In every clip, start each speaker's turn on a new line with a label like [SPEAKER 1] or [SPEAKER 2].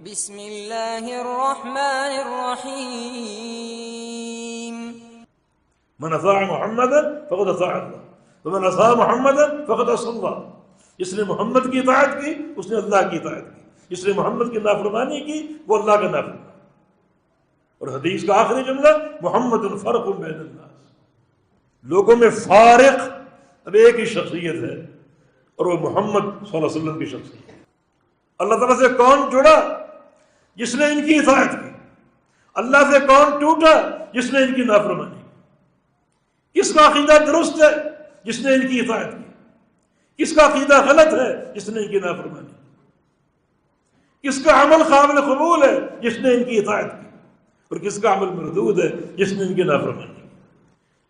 [SPEAKER 1] بسم اللہ الرحمن الرحیم
[SPEAKER 2] من اطاع محمدا فقد اطاع اللہ ومن عصى محمدا فقد عصى اللہ. جس نے محمد کی اطاعت کی اس نے اللہ کی اطاعت کی، جس نے محمد کی نافرمانی کی وہ اللہ کا نافرمان. اور حدیث کا آخری جملہ محمد فرق بین الناس، لوگوں میں فارق اب ایک ہی شخصیت ہے اور وہ محمد صلی اللہ علیہ وسلم کی شخصیت ہے. اللہ تعالیٰ سے کون جڑا؟ جس نے ان کی اطاعت کی. اللہ سے کون ٹوٹا؟ جس نے ان کی نافرمانی کی. کس کا عقیدہ درست ہے؟ جس نے ان کی اطاعت کی. کس کا عقیدہ غلط ہے؟ جس نے ان کی نافرمانی کی. کس کا عمل قابل قبول ہے؟ جس نے ان کی اطاعت کی. اور کس کا عمل مردود ہے؟ جس نے ان کی نافرمانی کی.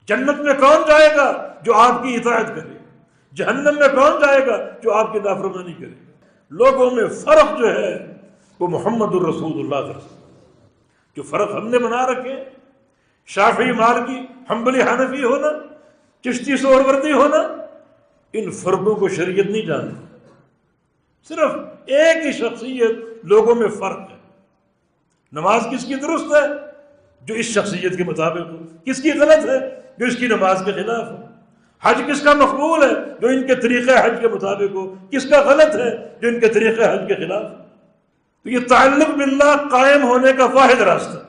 [SPEAKER 2] جنت میں کون جائے گا؟ جو آپ کی اطاعت کرے. جہنم میں کون جائے گا؟ جو آپ کی نافرمانی کرے. لوگوں میں فرق جو ہے وہ محمد الرسول اللہ صلی اللہ علیہ وسلم. جو فرق ہم نے بنا رکھے، شافعی مالکی حنبلی حنفی ہونا، چشتی سہروردی ہونا، ان فرقوں کو شریعت نہیں جانتی. صرف ایک ہی شخصیت، لوگوں میں فرق ہے. نماز کس کی درست ہے؟ جو اس شخصیت کے مطابق ہو. کس کی غلط ہے؟ جو اس کی نماز کے خلاف ہو. حج کس کا مقبول ہے؟ جو ان کے طریقہ حج کے مطابق ہو. کس کا غلط ہے؟ جو ان کے طریقہ حج کے خلاف ہو. تو یہ تعلق باللہ قائم ہونے کا واحد راستہ،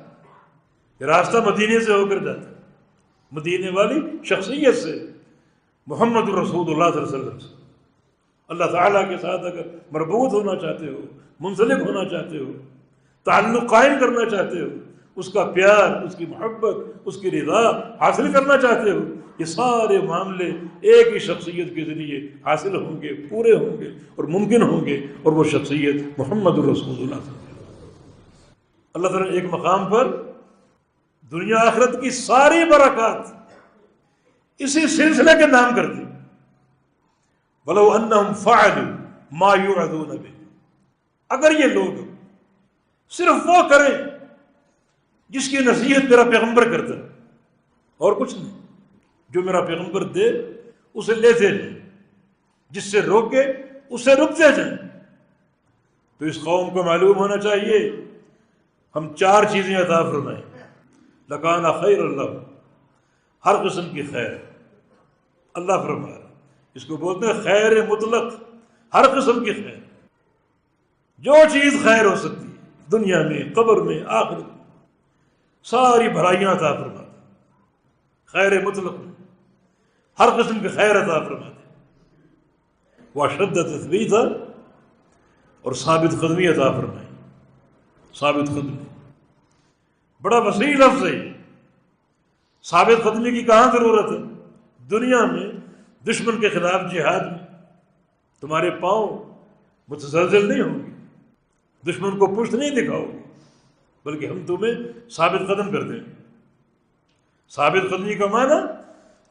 [SPEAKER 2] یہ راستہ مدینے سے ہو کر جاتا ہے. مدینے والی شخصیت سے، محمد الرسول اللہ صلی اللہ علیہ وسلم سے. اللہ تعالیٰ کے ساتھ اگر مربوط ہونا چاہتے ہو، منسلک ہونا چاہتے ہو، تعلق قائم کرنا چاہتے ہو، اس کا پیار، اس کی محبت، اس کی رضا حاصل کرنا چاہتے ہو، یہ سارے معاملے ایک ہی شخصیت کے ذریعے حاصل ہوں گے، پورے ہوں گے اور ممکن ہوں گے. اور وہ شخصیت محمد الرسول اللہ صلی اللہ علیہ وسلم. اللہ تعالیٰ نے ایک مقام پر دنیا آخرت کی ساری برکات اسی سلسلے کے نام کر دی. وَلَوْ أَنَّهُمْ فَعَلُوا مَا يُوعَظُونَ بِهِ. اگر یہ لوگ صرف وہ کریں جس کی نصیحت میرا پیغمبر کرتا ہے اور کچھ نہیں، جو میرا پیغمبر دے اسے لیتے جائیں، جس سے روکے اسے رکتے جائیں. تو اس قوم کو معلوم ہونا چاہیے ہم 4 چیزیں عطا فرمائیں. لکان خیر اللہ، ہر قسم کی خیر اللہ فرما رہا ہے. اس کو بولتے ہیں خیر مطلق، ہر قسم کی خیر. جو چیز خیر ہو سکتی ہے دنیا میں، قبر میں، آخرت میں، ساری بھلائیاں عطا فرماتے ہیں. خیر مطلق میں ہر قسم کی خیر عطا فرماتے ہیں. واشد تثبیتا، اور ثابت قدمی عطا فرمائیں. ثابت قدمی بڑا وسیع لفظ ہے. ثابت قدمی کی کہاں ضرورت ہے؟ دنیا میں دشمن کے خلاف جہاد میں تمہارے پاؤں متزلزل نہیں ہوں گے، دشمن کو پشت نہیں دکھاؤ گے، بلکہ ہم تمہیں ثابت قدم کر دیں گے. ثابت قدمی کا معنی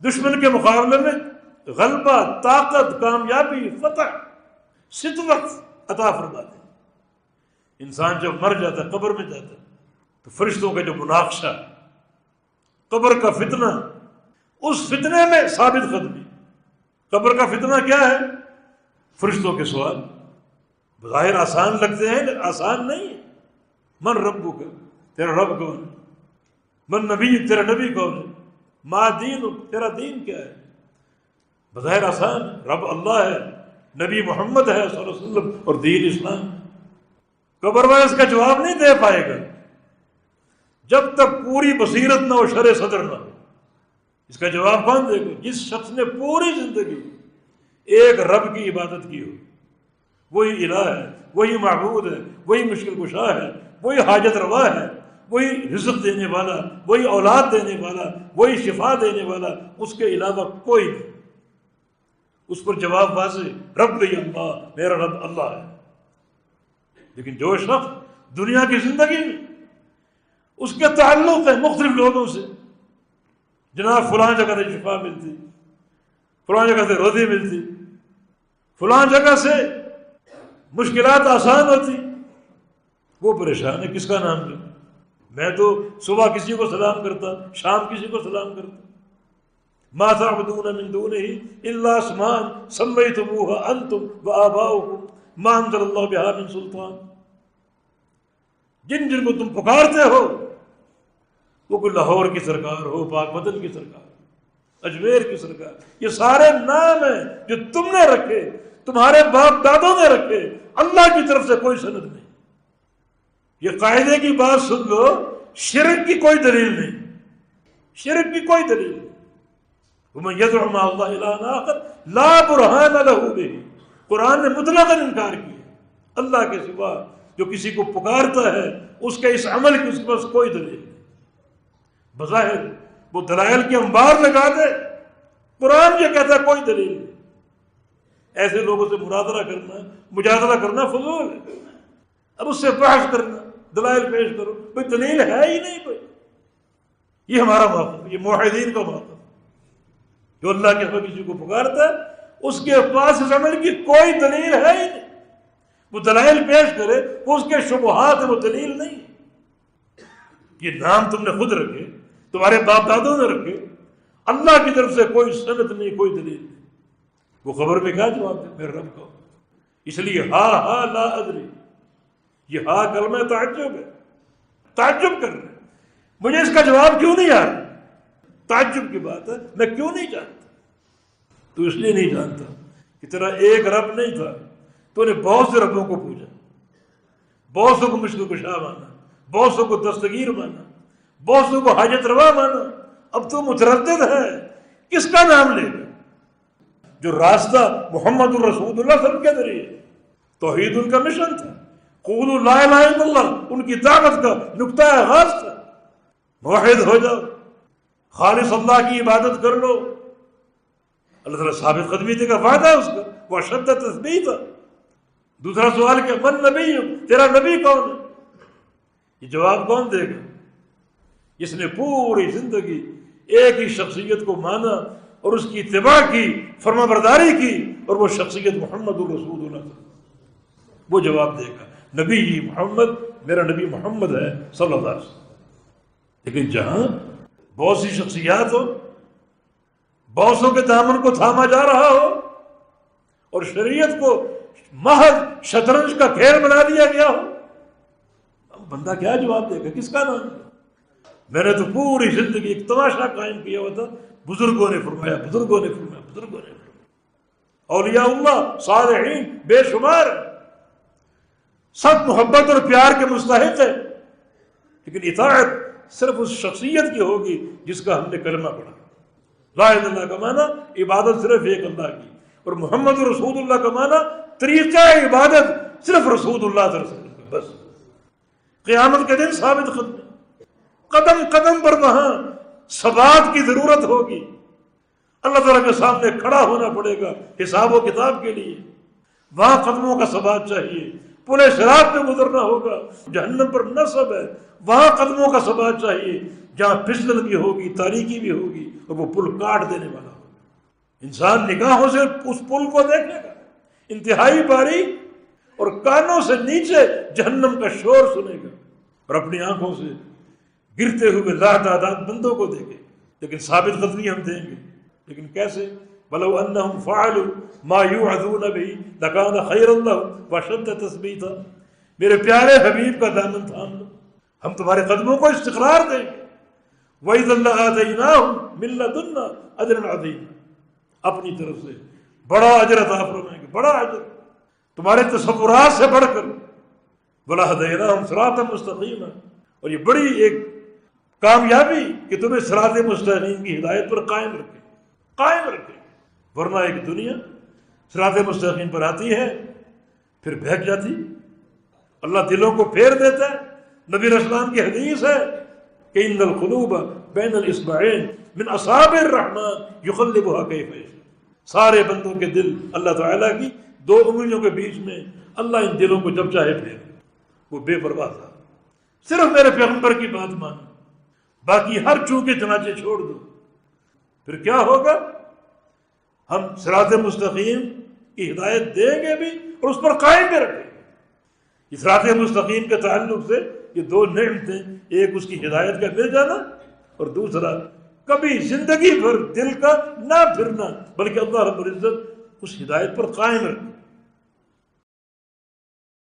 [SPEAKER 2] دشمن کے مقابلے میں غلبہ، طاقت، کامیابی، فتح، ستوت عطا فرماتے ہیں. انسان جب مر جاتا ہے، قبر میں جاتا ہے، تو فرشتوں کا جو مناقشہ، قبر کا فتنہ، اس فتنے میں ثابت قدمی. قبر کا فتنہ کیا ہے؟ فرشتوں کے سوال بظاہر آسان لگتے ہیں لیکن آسان نہیں ہے. من ربک، تیرا رب کون ہے؟ من نبی، تیرا نبی کون ہے؟ ما دین، تیرا دین کیا ہے؟ بظاہر آسان ہے، رب اللہ ہے، نبی محمد ہے صلی اللہ علیہ وسلم، اور دین اسلام. قبر میں اس کا جواب نہیں دے پائے گا جب تک پوری بصیرت نہ ہو، شرع صدر نہ ہو. اس کا جواب کون دے گا؟ جس شخص نے پوری زندگی ایک رب کی عبادت کی ہو. وہی الہ ہے، وہی معبود ہے، وہی مشکل کشا ہے، وہی حاجت روا ہے، وہی رزق دینے والا، وہی اولاد دینے والا، وہی شفا دینے والا، اس کے علاوہ کوئی نہیں. اس پر جواب واضح، ربی اللہ، میرا رب اللہ ہے. لیکن جو شخص دنیا کی زندگی میں اس کے تعلق ہے مختلف لوگوں سے، جناب فلاں جگہ سے شفا ملتی، فلاں جگہ سے روزی ملتی، فلاں جگہ سے مشکلات آسان ہوتی، وہ پریشان ہے. کس کا نام لوں؟ میں تو صبح کسی کو سلام کرتا، شام کسی کو سلام کرتا. ما تعبدون من دونه الا اسماء سميتموها انتم وآباؤكم ما انزل الله بها من سلطان. جن جن کو تم پکارتے ہو وہ کوئی لاہور کی سرکار ہو، پاک وطن کی سرکار، اجمیر کی سرکار، یہ سارے نام ہیں جو تم نے رکھے، تمہارے باپ دادوں نے رکھے، اللہ کی طرف سے کوئی سند نہیں۔ یہ قاعدے کی بات سن لو، شرک کی کوئی دلیل نہیں، شرک کی کوئی دلیل نہیں۔ وَمَن يَدْعُ مَعَ اللَّهِ إِلَٰهًا آخَرَ لَا بُرْهَانَ لَهُ بِهِ، قرآن نے مطلقاً انکار کیا، اللہ کے سوا جو کسی کو پکارتا ہے اس کے اس عمل کی اس کے پاس کوئی دلیل نہیں۔ بظاہر وہ دلائل کے انبار لگا دے، قرآن یہ کہتا ہے کوئی دلیل نہیں۔ ایسے لوگوں سے مناظرہ کرنا، مجادلہ کرنا فضول ہے۔ اب اس سے بحث کرنا، دلائل پیش کرو، کوئی دلیل ہے ہی نہیں کوئی۔ یہ ہمارا موقف، یہ موحدین کا موقف، جو اللہ کے کسی کو پکارتا ہے اس کے پاس اس عمل کی کوئی دلیل ہے ہی نہیں۔ وہ دلائل پیش کرے، وہ اس کے شبہات ہیں، وہ دلیل نہیں۔ یہ نام تم نے خود رکھے، تمہارے باپ دادوں نے رکھے، اللہ کی طرف سے کوئی سند نہیں، کوئی دلیل نہیں۔ وہ خبر میں کیا جواب دے میرے رب کو؟ اس لیے ہا لا ادری، یہ ہا کلمہ تعجب ہے، تعجب کر رہے ہیں مجھے اس کا جواب کیوں نہیں آ رہا؟ تعجب کی بات ہے، میں کیوں نہیں جانتا؟ تو اس لیے نہیں جانتا کہ تیرا ایک رب نہیں تھا، تو نے بہت سے ربوں کو پوجا، بہت سو کو مشکل کشا مانا، بہت سو کو دستگیر مانا، بہت سو کو حاجت روا مانا۔ اب تو متردد ہے، کس کا نام لے گا؟ جو راستہ محمد الرسول اللہ صلی اللہ علیہ وسلم کے ذریعے، توحید ان کا مشن تھا، قولوا لا الہ الا اللہ ان کی دعوت کا نقطہ آغاز تھا۔ موحد ہو جاؤ، خالص اللہ کی عبادت کر لو، اللہ تعالیٰ ثابت قدمی کا وعدہ ہے اس کا، وہ اشد تثبیت ہے۔ دوسرا سوال کہ من نبی، تیرا نبی کون ہے؟ یہ جواب کون دے گا؟ جس نے پوری زندگی ایک ہی شخصیت کو مانا اور اس کی اتباع کی، فرما برداری کی، اور وہ شخصیت محمد الرسول اللہ، وہ جواب دے گا نبی محمد، میرا نبی محمد ہے صلی اللہ علیہ وسلم۔ لیکن جہاں بہت سی شخصیات ہو، بہت سو کے دامن کو تھاما جا رہا ہو، اور شریعت کو محض شطرنج کا کھیل بنا دیا گیا ہو، اب بندہ کیا جواب دے گا؟ کس کا نام ہے؟ میں نے تو پوری زندگی ایک تماشا قائم کیا ہوا تھا، بزرگوں نے فرمایا، بزرگوں نے فرمایا، بزرگوں نے فرمایا، اولیاء اللہ صالحین بے شمار، سب محبت اور پیار کے مستحق ہے، لیکن اطاعت صرف اس شخصیت کی ہوگی جس کا ہم نے کلمہ پڑھا۔ لا الہ الا اللہ کا معنی عبادت صرف ایک اللہ کی، اور محمد رسول اللہ کا معنی طریقہ عبادت صرف رسول اللہ صلی اللہ علیہ وسلم کا، بس۔ قیامت کے دن ثابت قدم، قدم قدم پر وہاں ثبات کی ضرورت ہوگی، اللہ تعالیٰ کے سامنے کھڑا ہونا پڑے گا حساب و کتاب کے لیے، وہاں قدموں کا ثبات چاہیے، پلے صراط پہ گزرنا ہوگا، جہنم پر نصب ہے، وہاں قدموں کا ثبات چاہیے، جہاں پھسلن بھی ہوگی، تاریکی بھی ہوگی، اور وہ پل کاٹ دینے والا ہوگا۔ انسان نگاہوں سے اس پل کو دیکھے گا، انتہائی باریک، اور کانوں سے نیچے جہنم کا شور سنے گا، اور اپنی آنکھوں سے گرتے ہوئے لاتعداد بندوں کو دیکھے، لیکن ثابت قدمی ہم دیں گے۔ لیکن کیسے؟ وَلَوْ أَنَّهُمْ فَعَلُوا مَا يُوعَظُونَ بِهِ لَكَانَ خَيْرًا لَهُمْ وَأَشَدَّ تَثْبِيتًا، میرے پیارے حبیب کا دامن تھام لو، ہم تمہارے قدموں کو استقرار دیں گے۔ وَإِذًا لَآتَيْنَاهُمْ مِن لَّدُنَّا أَجْرًا عَظِيمًا، اپنی طرف سے بڑا اجر عطا فرمائیں گے، بڑا اجر، تمہارے تصورات سے بڑھ کر۔ وَلَهَدَيْنَاهُمْ صِرَاطًا مُسْتَقِيمًا، اور یہ بڑی ایک کامیابی کہ تمہیں صراط مستقیم کی ہدایت پر قائم رکھے، قائم رکھے، ورنہ ایک دنیا صراط مستقیم پر آتی ہے پھر بہک جاتی، اللہ دلوں کو پھیر دیتا ہے۔ نبی اسلام کی حدیث ہے کہ ان القلوب بین الاصبعین من اصابع الرحمن یقلبها کیف یشاء، سارے بندوں کے دل اللہ تعالیٰ کی دو انگلیوں کے بیچ میں، اللہ ان دلوں کو جب چاہے پھیر، وہ بے پرواہ تھا۔ صرف میرے پیغمبر کی بات مانو، باقی ہر چونکے چنانچہ چھوڑ دو، پھر کیا ہوگا؟ ہم صراط مستقیم کی ہدایت دیں گے بھی اور اس پر قائم بھی رکھیں گے۔ اس صراط مستقیم کے تعلق سے یہ دو نعمتیں، ایک اس کی ہدایت کا مل جانا، اور دوسرا کبھی زندگی بھر دل کا نہ پھرنا، بلکہ اللہ رب العزت اس ہدایت پر قائم رکھے۔